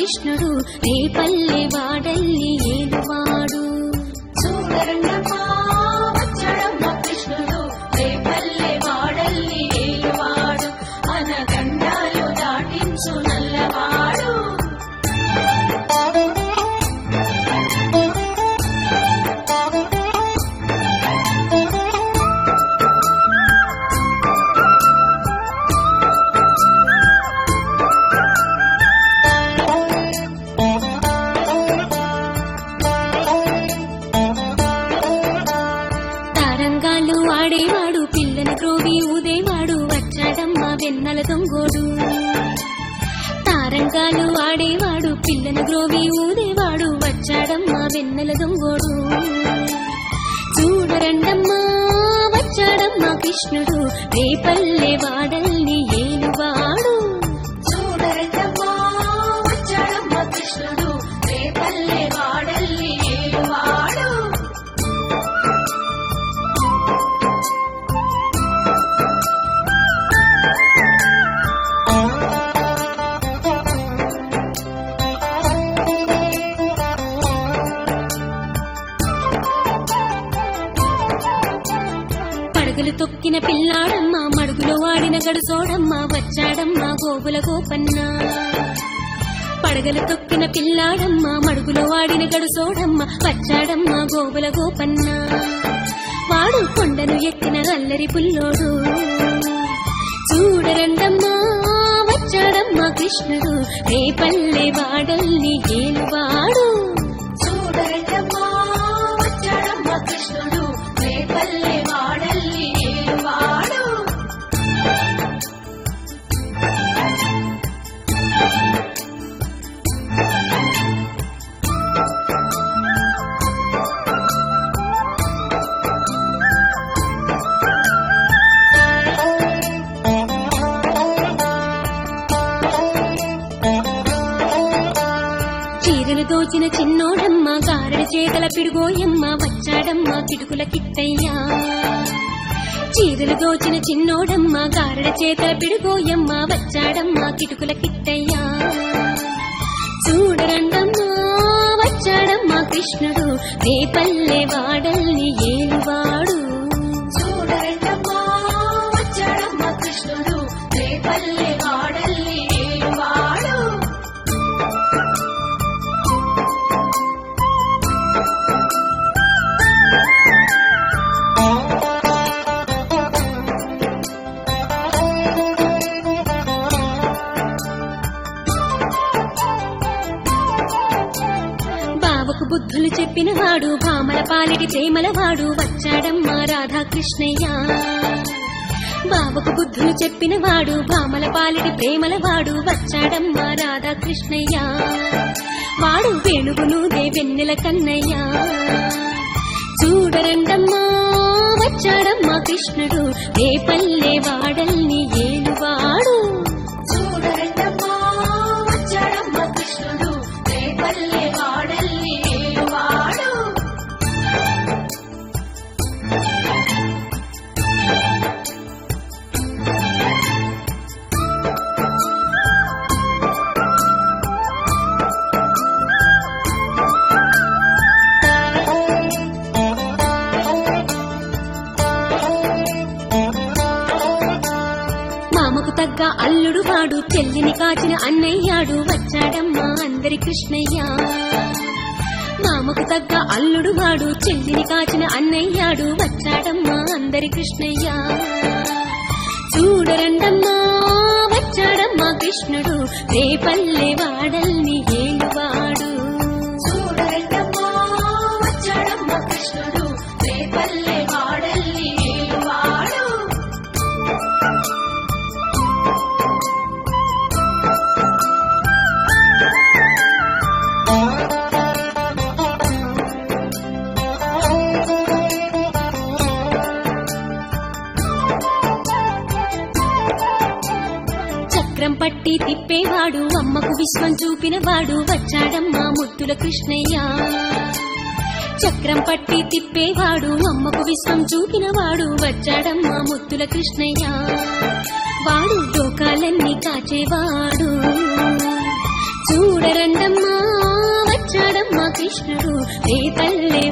కృష్ణుడు రేపల్లె వాడల్లి ఏలువాడు. చూడరండమ్మా వచ్చాడమ్మా కృష్ణుడు రేపల్లె వాడల్లి ఏలువాడు, అనగండాలు దాటించు నల్లవాడు. తారంగాలు ఆడేవాడు పిల్లని క్రోవి ఊదేవాడు వచ్చాడమ్మా వెన్నెల దొంగోడు. తారంగాలు ఆడేవాడు పిల్లని గ్రోవి ఊదేవాడు వచ్చాడమ్మా వెన్నెల దొంగోడు. చూడరండమ్మా వచ్చాడమ్మా కృష్ణుడు రేపల్లె వాడల్ని ఏలువాడు. చూడరండమ్మా వచ్చాడమ్మా కృష్ణుడు రేపల్లె వాడల్లి ఏలువాడు. పడగలు తొక్కిన పిల్లాడమ్మా మడుగులో వాడిన గడుసోడమ్మా వచ్చాడమ్మా గోగుల గోపన్న. పడగలు తొక్కిన పిల్లాడమ్మా మడుగులో వాడిన గడుసోడమ్మా వచ్చాడమ్మా గోగుల గోపన్న. వాడు కొండను ఎక్కిన అల్లరి పుల్లోడు. చూడరండమ్మా వచ్చాడమ్మా కృష్ణుడు రేపల్లె వాడల్ని ఏలువాడు. చూడరండమ్మా వచ్చాడమ్మా కృష్ణుడు రేపల్లె వాడల్లి ఏలువాడు. చీరలు దోచిన చిన్నోడమ్మ గారెల చేతల పిడుగోయమ్మ వచ్చాడమ్మ కిటుకుల కిట్టయ్యా. చీరలు దోచిన చిన్నోడమ్మ గారెల చేతల పిడుగోయమ్మ వచ్చాడమ్మ కిటుకుల కిట్టయ్యా. చూడరండమ్మా వచ్చాడమ్మా కృష్ణుడు రేపల్లె వాడల్ని ఏలువాడు. చూడరండమ్మా వచ్చాడమ్మా కృష్ణుడు రేపల్లె వాడల్లి ఏలువాడు. బావకు బుద్ధులు చెప్పినవాడు భామల పాలిటి ప్రేమలవాడు వచ్చాడమ్మా రాధాకృష్ణయ్య. బావకు బుద్ధులు చెప్పినవాడు భామల పాలిటి ప్రేమలవాడు వచ్చాడమ్మా రాధాకృష్ణయ్య. వాడు వేణుగును వెన్నెల కన్నయ్య. చూడరండమ్మా వచ్చాడమ్మా కృష్ణుడు రేపల్లె వాడల్ని ఏలువాడు. చూడరండమ్మా వచ్చాడమ్మా కృష్ణుడు రేపల్లె వాడల్లి ఏలువాడు. మామకు తగ్గ అల్లుడు వాడు చెల్లిని కాచిన అన్నయ్యాడు వచ్చాడమ్మా అందరి కృష్ణయ్య. మామకు తగ్గ అల్లుడు వాడు చెల్లిని కాచిన అన్నయ్యాడు వచ్చాడమ్మా అందరి కృష్ణయ్య. చూడరండమ్మా వచ్చాడమ్మా కృష్ణుడు రేపల్లె వాడల్ని ఏలువాడు. చూడరండమ్మా వచ్చాడమ్మా కృష్ణుడు రేపల్లె వాడల్లి ఏలువాడు. చక్రం పట్టి తిప్పేవాడు అమ్మకు విశ్వం చూపినవాడు వచ్చాడమ్మా ముద్దుల కృష్ణయ్య. చక్రం పట్టి తిప్పేవాడు అమ్మకు విశ్వం చూపినవాడు వచ్చాడమ్మా ముద్దుల కృష్ణయ్య. వాడు లోకాలన్నీ కాచేవాడు. చూడ చూడరండమ్మా వచ్చాడమ్మా కృష్ణుడు రేపల్లె